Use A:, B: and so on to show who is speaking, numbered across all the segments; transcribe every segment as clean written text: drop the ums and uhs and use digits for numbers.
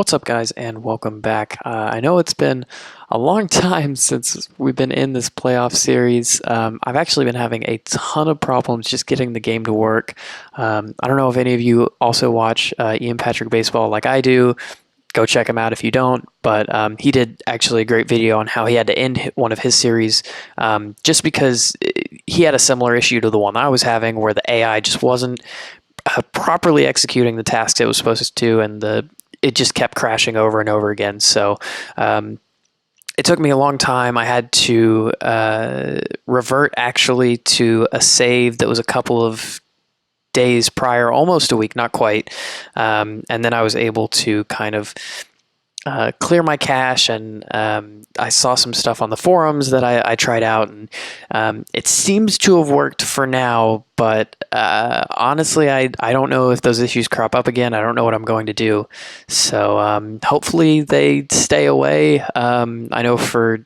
A: What's up, guys, and welcome back. I know it's been a long time since we've been in this playoff series. I've actually been having a ton of problems just getting the game to work. I don't know if any of you also watch Ian Patrick Baseball like I do. Go check him out if you don't, but he did actually a great video on how he had to end one of his series just because he had a similar issue to the one I was having where the AI just wasn't properly executing the tasks it was supposed to, and it just kept crashing over and over again. So it took me a long time. I had to revert actually to a save that was a couple of days prior, almost a week, not quite. And then I was able to kind of clear my cache, and I saw some stuff on the forums that I tried out, and it seems to have worked for now, but honestly, I don't know if those issues crop up again. I don't know what I'm going to do. So hopefully they stay away. I know for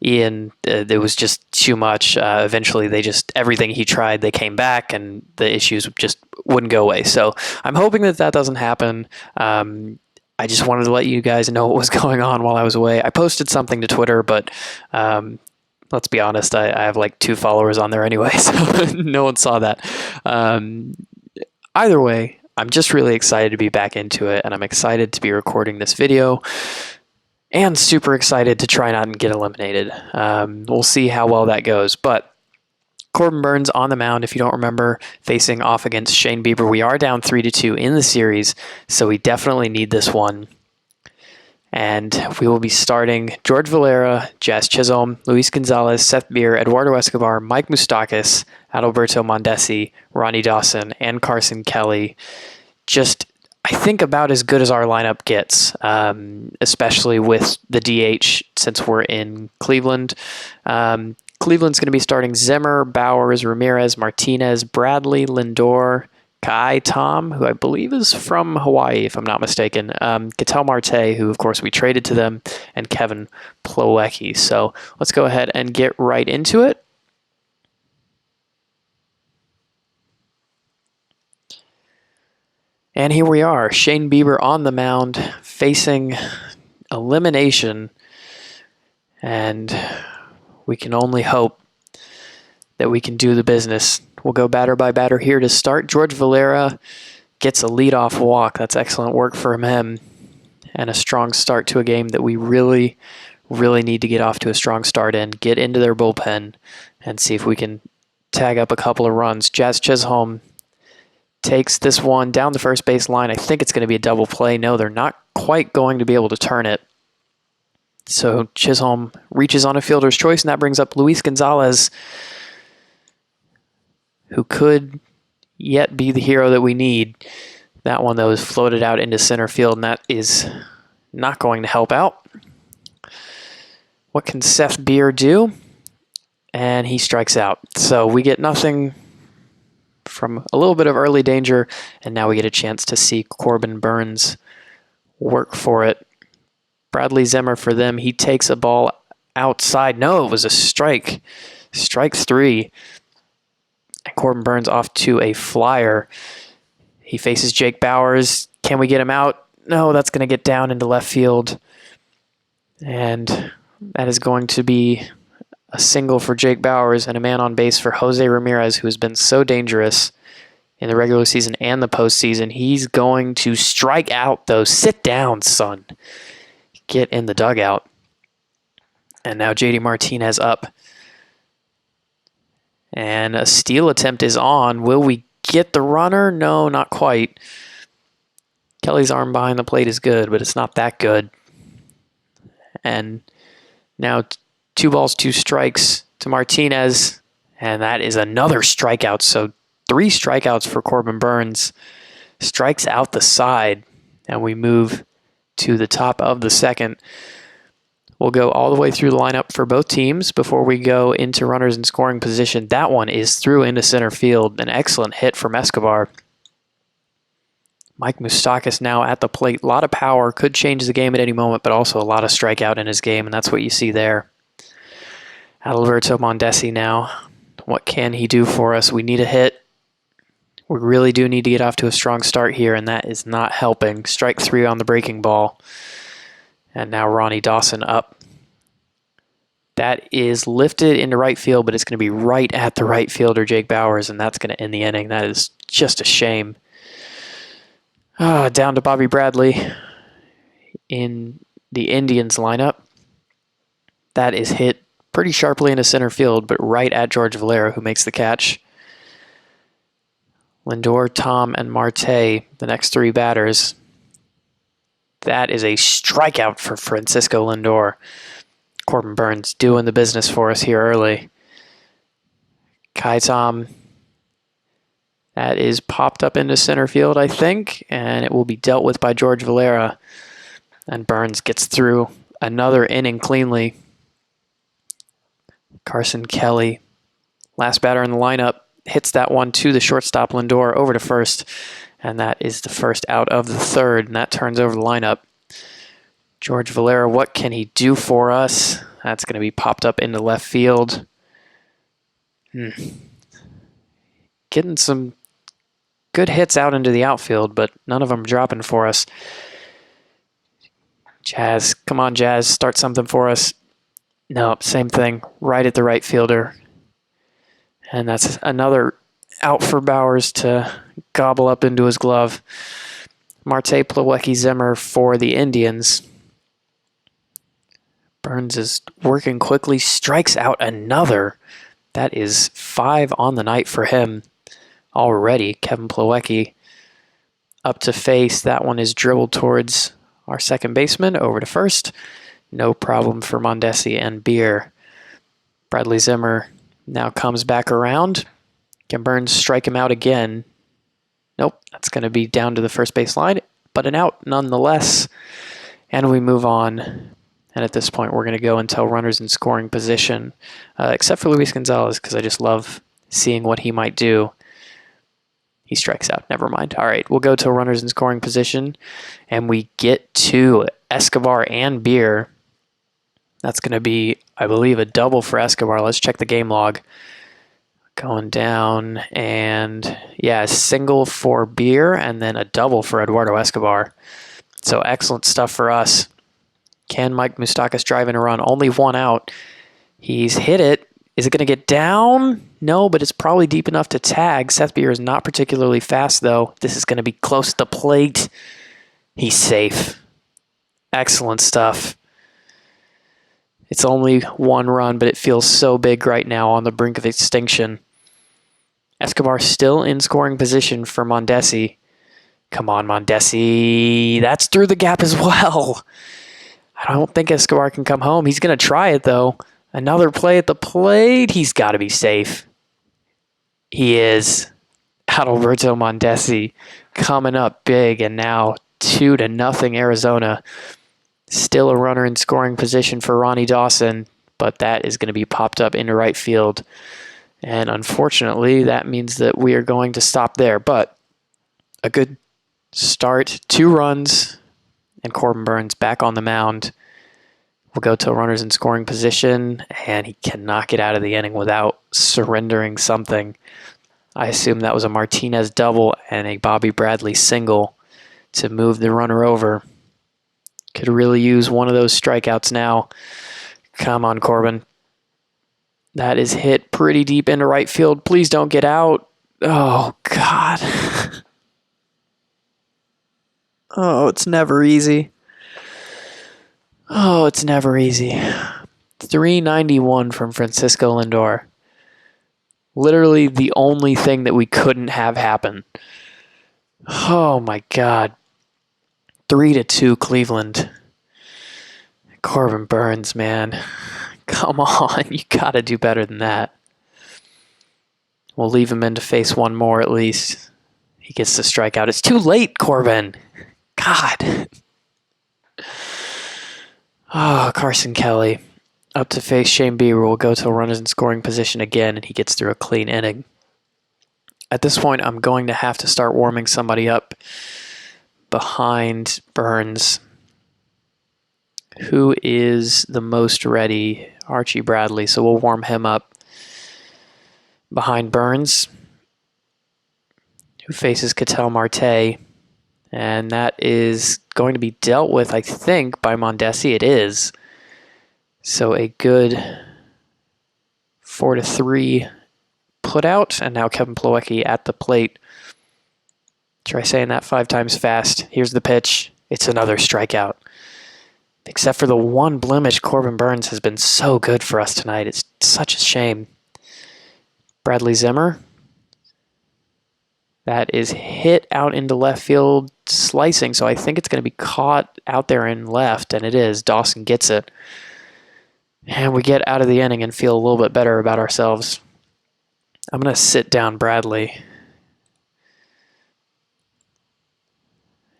A: Ian, it was just too much. Eventually, everything he tried, they came back, and the issues just wouldn't go away. So I'm hoping that doesn't happen. I just wanted to let you guys know what was going on while I was away. I posted something to Twitter, but let's be honest, I have like 2 followers on there anyway, so no one saw that. Either way, I'm just really excited to be back into it, and I'm excited to be recording this video, and super excited to try not and get eliminated. We'll see how well that goes, but Corbin Burnes on the mound, if you don't remember, facing off against Shane Bieber. We are down 3-2 in the series, so we definitely need this one. And we will be starting George Valera, Jazz Chisholm, Luis Gonzalez, Seth Beer, Eduardo Escobar, Mike Moustakas, Adalberto Mondesi, Ronnie Dawson, and Carson Kelly. Just, I think, about as good as our lineup gets, especially with the DH since we're in Cleveland. Cleveland's going to be starting Zimmer, Bowers, Ramirez, Martinez, Bradley, Lindor, Kai Tom, who I believe is from Hawaii, if I'm not mistaken, Ketel Marte, who, of course, we traded to them, and Kevin Plawecki. So let's go ahead and get right into it. And here we are, Shane Bieber on the mound, facing elimination, and we can only hope that we can do the business. We'll go batter by batter here to start. George Valera gets a leadoff walk. That's excellent work from him, and a strong start to a game that we really, really need to get off to a strong start in, get into their bullpen, and see if we can tag up a couple of runs. Jazz Chisholm takes this one down the first base line. I think it's going to be a double play. No, they're not quite going to be able to turn it. So Chisholm reaches on a fielder's choice, and that brings up Luis Gonzalez, who could yet be the hero that we need. That one, though, is floated out into center field, and that is not going to help out. What can Seth Beer do? And he strikes out. So we get nothing from a little bit of early danger, and now we get a chance to see Corbin Burnes work for it. Bradley Zimmer for them. He takes a ball outside. No, it was a strike. Strike 3. And Corbin Burnes off to a flyer. He faces Jake Bowers. Can we get him out? No, that's going to get down into left field. And that is going to be a single for Jake Bowers and a man on base for Jose Ramirez, who has been so dangerous in the regular season and the postseason. He's going to strike out, though. Sit down, son. Get in the dugout. And now JD Martinez up. And a steal attempt is on. Will we get the runner? No, not quite. Kelly's arm behind the plate is good, but it's not that good. And now 2 balls, 2 strikes to Martinez. And that is another strikeout. So 3 strikeouts for Corbin Burnes. Strikes out the side. And we move to the top of the second. We'll go all the way through the lineup for both teams before we go into runners in scoring position. That one is through into center field. An excellent hit from Escobar. Mike Moustakas now at the plate. A lot of power. Could change the game at any moment, but also a lot of strikeout in his game, and that's what you see there. Adalberto Mondesi now. What can he do for us? We need a hit. We really do need to get off to a strong start here, and that is not helping. Strike 3 on the breaking ball. And now Ronnie Dawson up. That is lifted into right field, but it's going to be right at the right fielder, Jake Bowers, and that's going to end the inning. That is just a shame. Down to Bobby Bradley in the Indians lineup. That is hit pretty sharply into center field, but right at George Valera, who makes the catch. Lindor, Tom, and Marte, the next 3 batters. That is a strikeout for Francisco Lindor. Corbin Burns doing the business for us here early. Kai Tom, that is popped up into center field, I think, and it will be dealt with by George Valera. And Burns gets through another inning cleanly. Carson Kelly, last batter in the lineup, hits that one to the shortstop Lindor over to first, and that is the first out of the third, and that turns over the lineup. George Valera, what can he do for us? That's going to be popped up into left field. Getting some good hits out into the outfield, but none of them dropping for us. Jazz, come on, Jazz, start something for us. No, same thing, right at the right fielder. And that's another out for Bowers to gobble up into his glove. Marte, Plawecki, Zimmer for the Indians. Burns is working quickly, strikes out another. That is 5 on the night for him already. Kevin Plawecki up to face. That one is dribbled towards our second baseman, over to first. No problem for Mondesi and Beer. Bradley Zimmer now comes back around. Can Burns strike him out again? Nope, that's going to be down to the first base line, but an out nonetheless. And we move on. And at this point, we're going to go until runners in scoring position, except for Luis Gonzalez, because I just love seeing what he might do. He strikes out. Never mind. All right, we'll go to runners in scoring position, and we get to Escobar and Beer. That's going to be, I believe, a double for Escobar. Let's check the game log. Going down, and yeah, a single for Beer, and then a double for Eduardo Escobar. So excellent stuff for us. Can Mike Moustakas drive in a run? Only 1 out. He's hit it. Is it going to get down? No, but it's probably deep enough to tag. Seth Beer is not particularly fast, though. This is going to be close to the plate. He's safe. Excellent stuff. It's only 1 run, but it feels so big right now on the brink of extinction. Escobar still in scoring position for Mondesi. Come on, Mondesi. That's through the gap as well. I don't think Escobar can come home. He's going to try it, though. Another play at the plate. He's got to be safe. He is. Adalberto Mondesi coming up big, and now 2-0 Arizona. Still a runner in scoring position for Ronnie Dawson, but that is going to be popped up into right field. And unfortunately, that means that we are going to stop there. But a good start. 2 runs, and Corbin Burns back on the mound. We'll go to runners in scoring position, and he cannot get out of the inning without surrendering something. I assume that was a Martinez double and a Bobby Bradley single to move the runner over. Could really use one of those strikeouts now. Come on, Corbin. That is hit pretty deep into right field. Please don't get out. Oh, God. Oh, it's never easy. Oh, it's never easy. 391 from Francisco Lindor. Literally the only thing that we couldn't have happen. Oh, my God. 3-2 Cleveland. Corbin Burns, man. Come on, you gotta do better than that. We'll leave him in to face one more at least. He gets the strikeout. It's too late, Corbin. God. Oh, Carson Kelly. Up to face Shane Bieber. Will go to runners in scoring position again, and he gets through a clean inning. At this point, I'm going to have to start warming somebody up behind Burns. Who is the most ready? Archie Bradley. So we'll warm him up behind Burns. who faces Ketel Marte. And that is going to be dealt with, I think, by Mondesi. It is. So a good 4-3 put out. And now Kevin Plawecki at the plate. Try saying that 5 times fast. Here's the pitch. It's another strikeout. Except for the one blemish, Corbin Burnes has been so good for us tonight. It's such a shame. Bradley Zimmer. That is hit out into left field, slicing, so I think it's going to be caught out there in left, and it is. Dawson gets it. And we get out of the inning and feel a little bit better about ourselves. I'm going to sit down Bradley.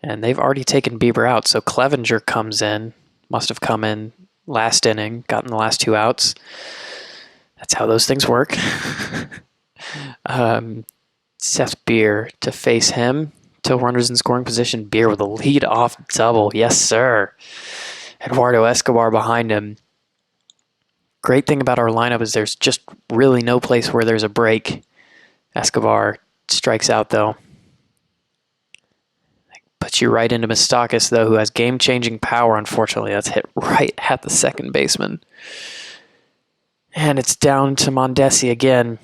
A: And they've already taken Bieber out, so Clevenger comes in. Must have come in last inning, gotten the last 2 outs. That's how those things work. Seth Beer to face him. Till runners in scoring position. Beer with a lead-off double. Yes, sir. Eduardo Escobar behind him. Great thing about our lineup is there's just really no place where there's a break. Escobar strikes out, though. Puts you right into Moustakas, though, who has game-changing power. Unfortunately, that's hit right at the second baseman. And it's down to Mondesi again.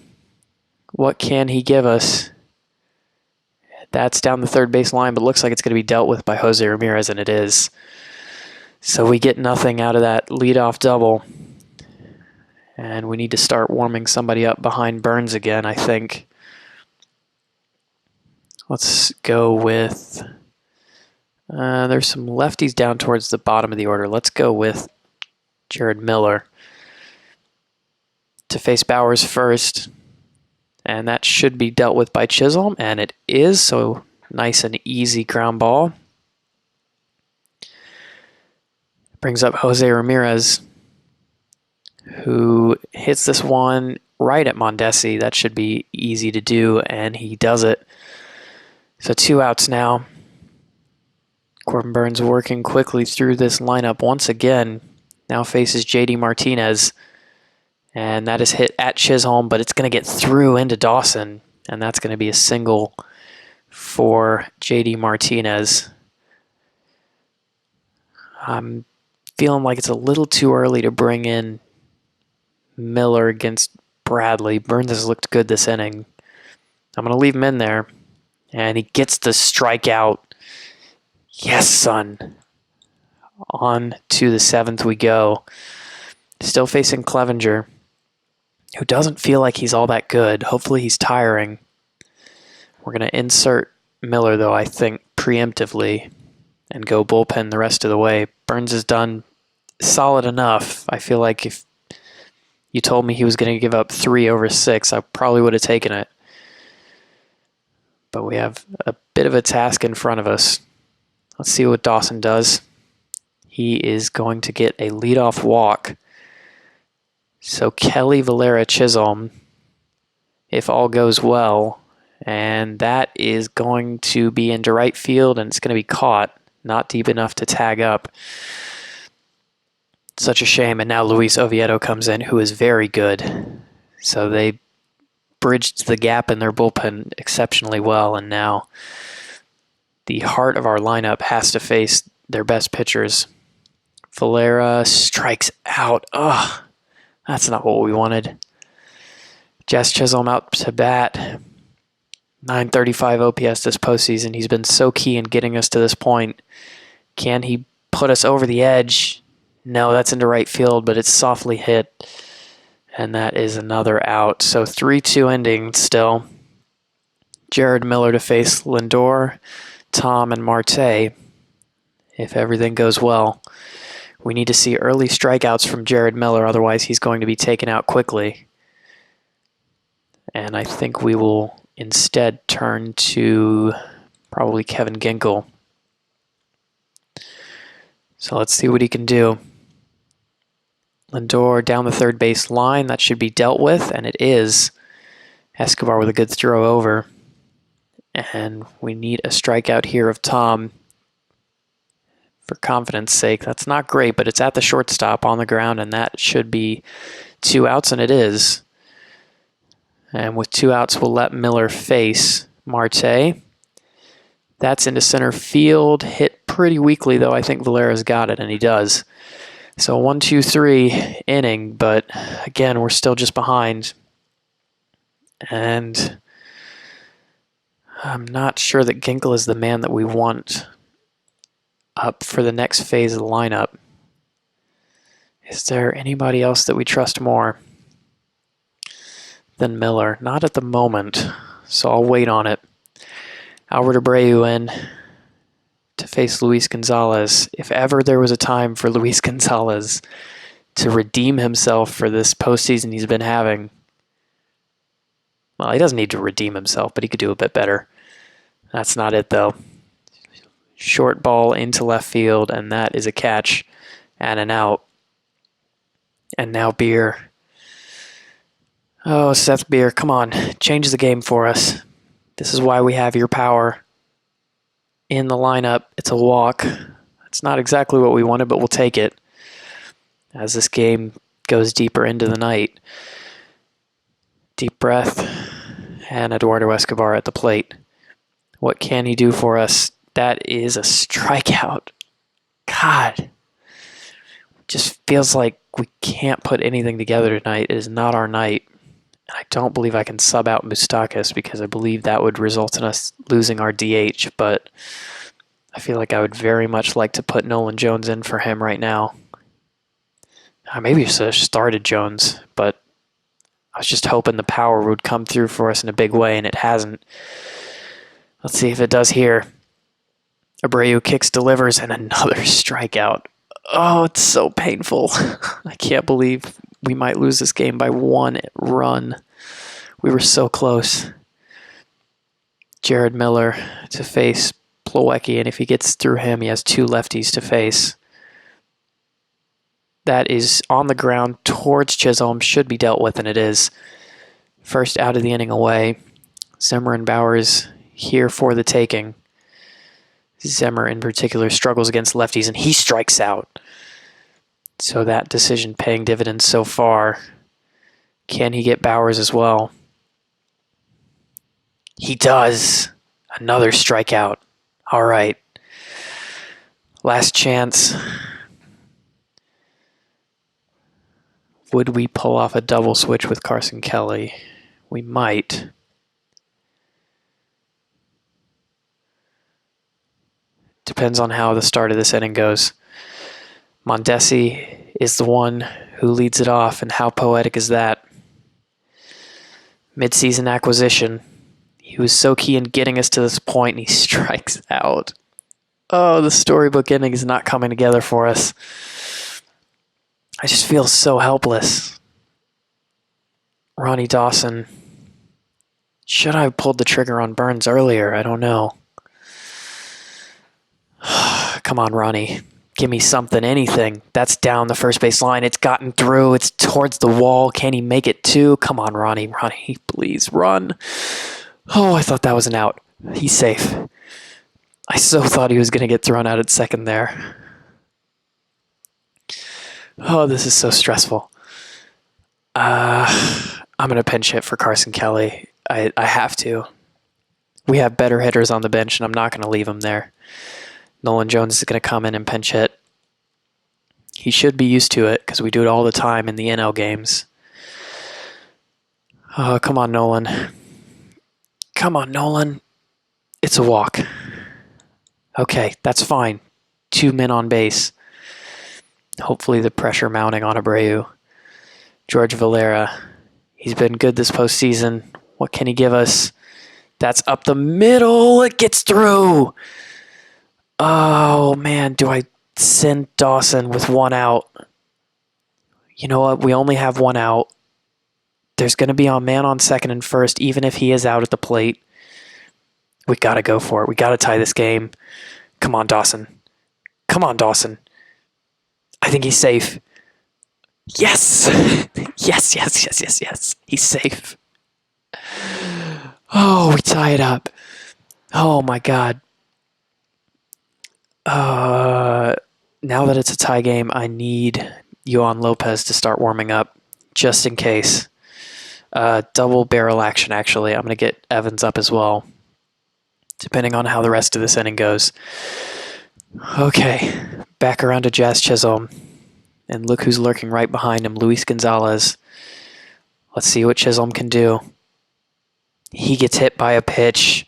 A: What can he give us? That's down the third base line, but looks like it's going to be dealt with by Jose Ramirez, and it is. So we get nothing out of that leadoff double. And we need to start warming somebody up behind Burnes again, I think. Let's go with... there's some lefties down towards the bottom of the order. Let's go with Jared Miller to face Bowers first. And that should be dealt with by Chisholm, and it is, so nice and easy ground ball. Brings up Jose Ramirez, who hits this one right at Mondesi. That should be easy to do, and he does it. So 2 outs now. Corbin Burnes working quickly through this lineup once again. Now faces J.D. Martinez. And that is hit at Chisholm, but it's going to get through into Dawson. And that's going to be a single for J.D. Martinez. I'm feeling like it's a little too early to bring in Miller against Bradley. Burnes has looked good this inning. I'm going to leave him in there. And he gets the strikeout. Yes, son. On to the 7th we go. Still facing Clevenger, who doesn't feel like he's all that good. Hopefully he's tiring. We're going to insert Miller, though, I think, preemptively and go bullpen the rest of the way. Burnes has done solid enough. I feel like if you told me he was going to give up 3 over 6, I probably would have taken it. But we have a bit of a task in front of us. Let's see what Dawson does. He is going to get a leadoff walk. So Kelly, Valera, Chisholm, if all goes well, and that is going to be into right field, and it's going to be caught, not deep enough to tag up. Such a shame, and now Luis Oviedo comes in, who is very good. So they bridged the gap in their bullpen exceptionally well, and now the heart of our lineup has to face their best pitchers. Valera strikes out. Ugh. That's not what we wanted. Jess Chisholm out to bat. 935 OPS this postseason. He's been so key in getting us to this point. Can he put us over the edge? No, that's into right field, but it's softly hit. And that is another out. So 3-2 ending still. Jared Miller to face Lindor, Tom, and Marte. If everything goes well. We need to see early strikeouts from Jared Miller, otherwise he's going to be taken out quickly. And I think we will instead turn to probably Kevin Ginkel. So let's see what he can do. Lindor down the third base line, that should be dealt with, and it is. Escobar with a good throw over. And we need a strikeout here of Tom. For confidence sake, that's not great, but it's at the shortstop on the ground, and that should be 2 outs, and it is. And with 2 outs, we'll let Miller face Marte. That's into center field. Hit pretty weakly, though. I think Valera's got it, and he does. So 1-2-3 inning, but again, we're still just behind. And I'm not sure that Ginkel is the man that we want up for the next phase of the lineup. Is there anybody else that we trust more than Miller? Not at the moment, so I'll wait on it. Albert Abreu in to face Luis Gonzalez. If ever there was a time for Luis Gonzalez to redeem himself for this postseason he's been having, well, he doesn't need to redeem himself, but he could do a bit better. That's not it, though. Short ball into left field, and that is a catch and an out. And now Beer. Oh, Seth Beer, come on. Change the game for us. This is why we have your power in the lineup. It's a walk. It's not exactly what we wanted, but we'll take it as this game goes deeper into the night. Deep breath, and Eduardo Escobar at the plate. What can he do for us? That is a strikeout. God. Just feels like we can't put anything together tonight. It is not our night. I don't believe I can sub out Moustakas because I believe that would result in us losing our DH, but I feel like I would very much like to put Nolan Jones in for him right now. Maybe I should have started Jones, but I was just hoping the power would come through for us in a big way, and it hasn't. Let's see if it does here. Abreu kicks, delivers, and another strikeout. Oh, it's so painful. I can't believe we might lose this game by 1 run. We were so close. Jared Miller to face Plawecki, and if he gets through him, he has 2 lefties to face. That is on the ground towards Chisholm, should be dealt with, and it is. First out of the inning away. Zemmer and Bowers here for the taking. Zemmer in particular struggles against lefties, and he strikes out. So that decision paying dividends so far. Can he get Bowers as well? He does. Another strikeout. All right. Last chance. Would we pull off a double switch with Carson Kelly? We might. Depends on how the start of this inning goes. Mondesi is the one who leads it off, and how poetic is that? Mid-season acquisition. He was so key in getting us to this point, and he strikes out. Oh, the storybook ending is not coming together for us. I just feel so helpless. Ronnie Dawson. Should I have pulled the trigger on Burns earlier? I don't know. Come on, Ronnie. Give me something, anything. That's down the first base line. It's gotten through. It's towards the wall. Can he make it too? Come on, Ronnie. Ronnie, please run. Oh, I thought that was an out. He's safe. I so thought he was going to get thrown out at second there. Oh, this is so stressful. I'm going to pinch hit for Carson Kelly. I have to. We have better hitters on the bench, and I'm not going to leave him there. Nolan Jones is going to come in and pinch hit. He should be used to it because we do it all the time in the NL games. Oh, come on, Nolan. Come on, Nolan. It's a walk. Okay, that's fine. 2 men on base. Hopefully the pressure mounting on Abreu. George Valera. He's been good this postseason. What can he give us? That's up the middle. It gets through. Oh, man. Do I send Dawson with 1 out? You know what? We only have 1 out. There's going to be a man on second and first, even if he is out at the plate. We got to go for it. We got to tie this game. Come on, Dawson. Come on, Dawson. I think he's safe. Yes! Yes. He's safe. Oh, we tie it up. Oh, my God. Now that it's a tie game, I need Yohan Lopez to start warming up, just in case. Double barrel action, actually. I'm going to get Evans up as well. depending on how the rest of this inning goes. Okay, back around to Jazz Chisholm. And look who's lurking right behind him, Luis Gonzalez. Let's see what Chisholm can do. He gets hit by a pitch,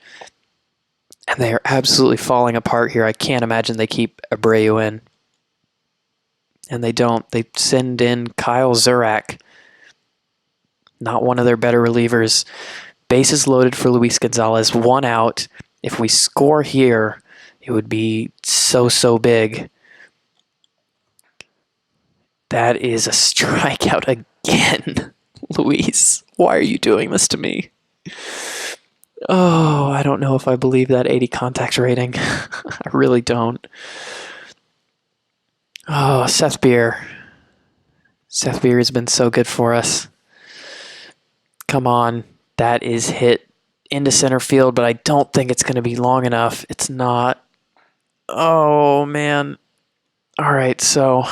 A: and they are absolutely falling apart here. I can't imagine they keep Abreu in. And they don't. They send in Kyle Zurak, not one of their better relievers. Bases loaded for Luis Gonzalez, 1 out. If we score here, it would be so big. That is a strikeout again. Luis, why are you doing this to me? Oh, I don't know if I believe that 80 contact rating. I really don't. Oh, Seth Beer. Seth Beer has been so good for us. Come on. That is hit into center field, but I don't think it's going to be long enough. It's not. Oh, man. All right, so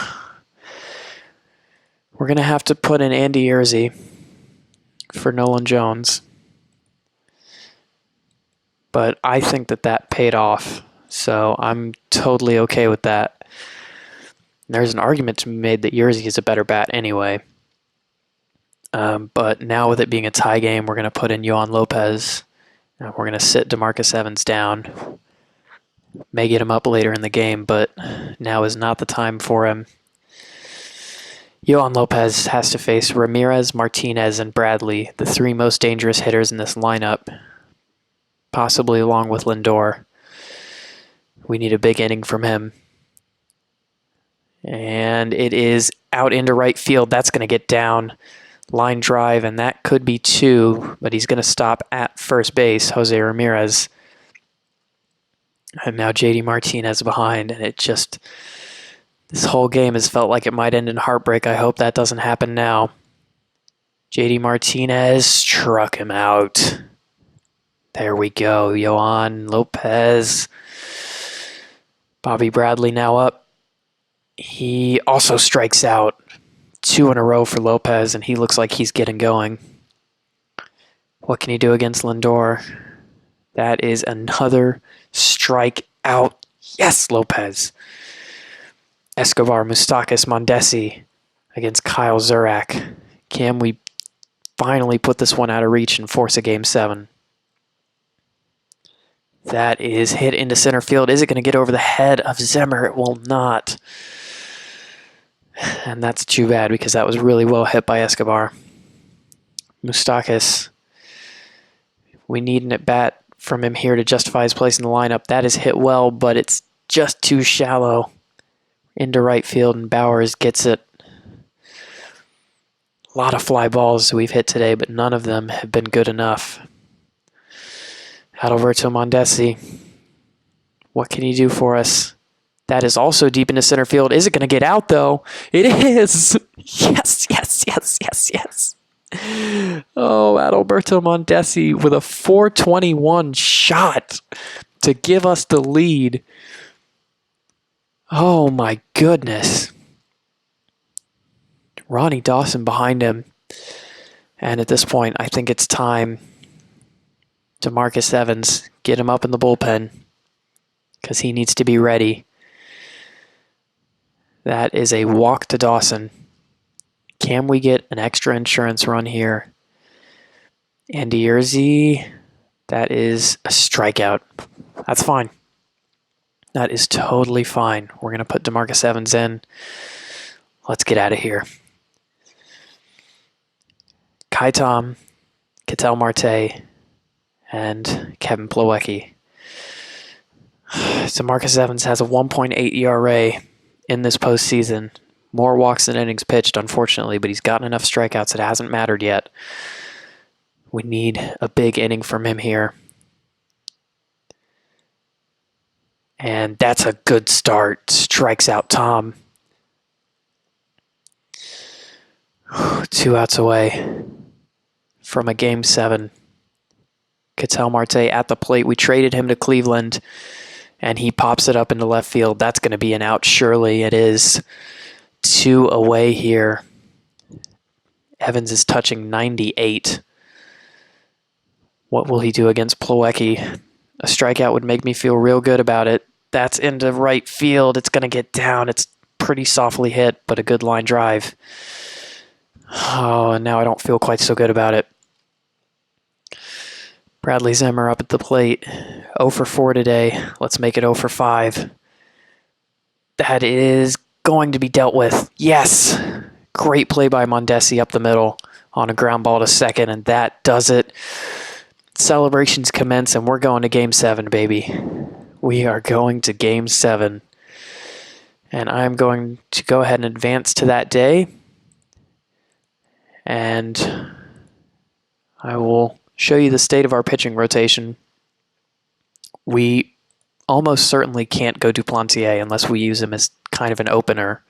A: we're going to have to put in Andy Yerzy for Nolan Jones. But I think that paid off, so I'm totally okay with that. There's an argument to be made that Yerzy is a better bat anyway. But now with it being a tie game, we're going to put in Yohan Lopez. And we're going to sit DeMarcus Evans down. May get him up later in the game, but now is not the time for him. Yohan Lopez has to face Ramirez, Martinez, and Bradley, the 3 most dangerous hitters in this lineup, possibly along with Lindor. We need a big inning from him. And it is out into right field. That's going to get down. Line drive, and that could be 2, but he's going to stop at first base, Jose Ramirez. And now JD Martinez behind, and this whole game has felt like it might end in heartbreak. I hope that doesn't happen now. JD Martinez struck him out. There we go. Yohan Lopez. Bobby Bradley now up. He also strikes out. 2 in a row for Lopez, and he looks like he's getting going. What can he do against Lindor? That is another strike out. Yes, Lopez. Escobar, Moustakas, Mondesi against Kyle Zurak. Can we finally put this one out of reach and force a Game 7? That is hit into center field. Is it going to get over the head of Zemmer? It will not. And that's too bad because that was really well hit by Escobar. Moustakas. We need an at-bat from him here to justify his place in the lineup. That is hit well, but it's just too shallow into right field, and Bowers gets it. A lot of fly balls we've hit today, but none of them have been good enough. Adalberto Mondesi. What can he do for us? That is also deep into center field. Is it going to get out, though? It is! Yes. Oh, Adalberto Mondesi with a 421 shot to give us the lead. Oh, my goodness. Ronnie Dawson behind him. And at this point, I think it's time to Marcus Evans. Get him up in the bullpen because he needs to be ready. That is a walk to Dawson. Can we get an extra insurance run here? Andy Yerzy, that is a strikeout. That's fine. That is totally fine. We're going to put DeMarcus Evans in. Let's get out of here. Kai Tom, Ketel Marte, and Kevin Plawecki. So Marcus Evans has a 1.8 ERA in this postseason. More walks than innings pitched, unfortunately, but he's gotten enough strikeouts. It hasn't mattered yet. We need a big inning from him here. And that's a good start. Strikes out Tom. 2 outs away from a Game 7. Ketel Marte at the plate. We traded him to Cleveland, and he pops it up into left field. That's going to be an out, surely. It is 2 away here. Evans is touching 98. What will he do against Plawecki? A strikeout would make me feel real good about it. That's into right field. It's going to get down. It's pretty softly hit, but a good line drive. Oh, and now I don't feel quite so good about it. Bradley Zimmer up at the plate. 0 for 4 today. Let's make it 0 for 5. That is going to be dealt with. Yes! Great play by Mondesi up the middle on a ground ball to second, and that does it. Celebrations commence, and we're going to Game 7, baby. We are going to Game 7. And I'm going to go ahead and advance to that day. And I will show you the state of our pitching rotation. We almost certainly can't go Duplantier unless we use him as kind of an opener.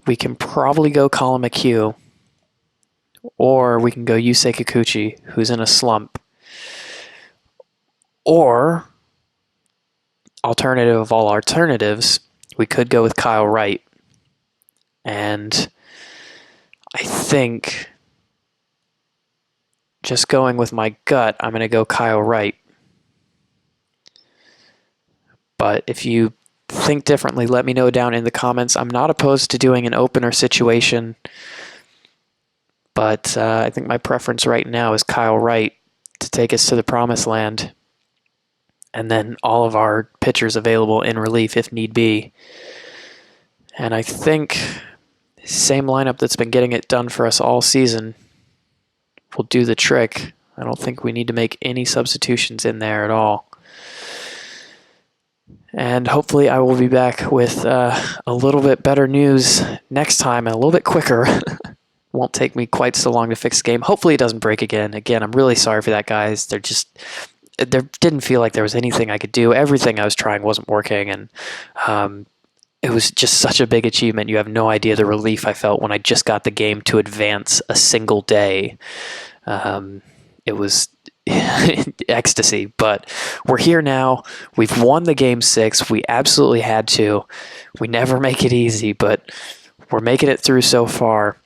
A: We can probably go Colin McHugh, or we can go Yusei Kikuchi, who's in a slump. Or, alternative of all alternatives, we could go with Kyle Wright. And I think, just going with my gut, I'm going to go Kyle Wright. But if you think differently, let me know down in the comments. I'm not opposed to doing an opener situation, but I think my preference right now is Kyle Wright to take us to the promised land. And then all of our pitchers available in relief if need be. And I think same lineup that's been getting it done for us all season will do the trick. I don't think we need to make any substitutions in there at all. And hopefully I will be back with a little bit better news next time and a little bit quicker. Won't take me quite so long to fix the game. Hopefully it doesn't break again. Again, I'm really sorry for that, guys. There didn't feel like there was anything I could do. Everything I was trying wasn't working, and it was just such a big achievement. You have no idea the relief I felt when I just got the game to advance a single day. It was ecstasy, but we're here now. We've won the Game 6. We absolutely had to. We never make it easy, but we're making it through so far.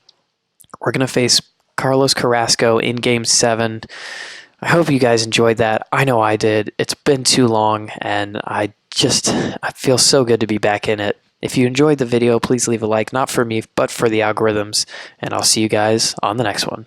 A: We're going to face Carlos Carrasco in Game 7. I hope you guys enjoyed that. I know I did. It's been too long, and I feel so good to be back in it. If you enjoyed the video, please leave a like, not for me, but for the algorithms, and I'll see you guys on the next one.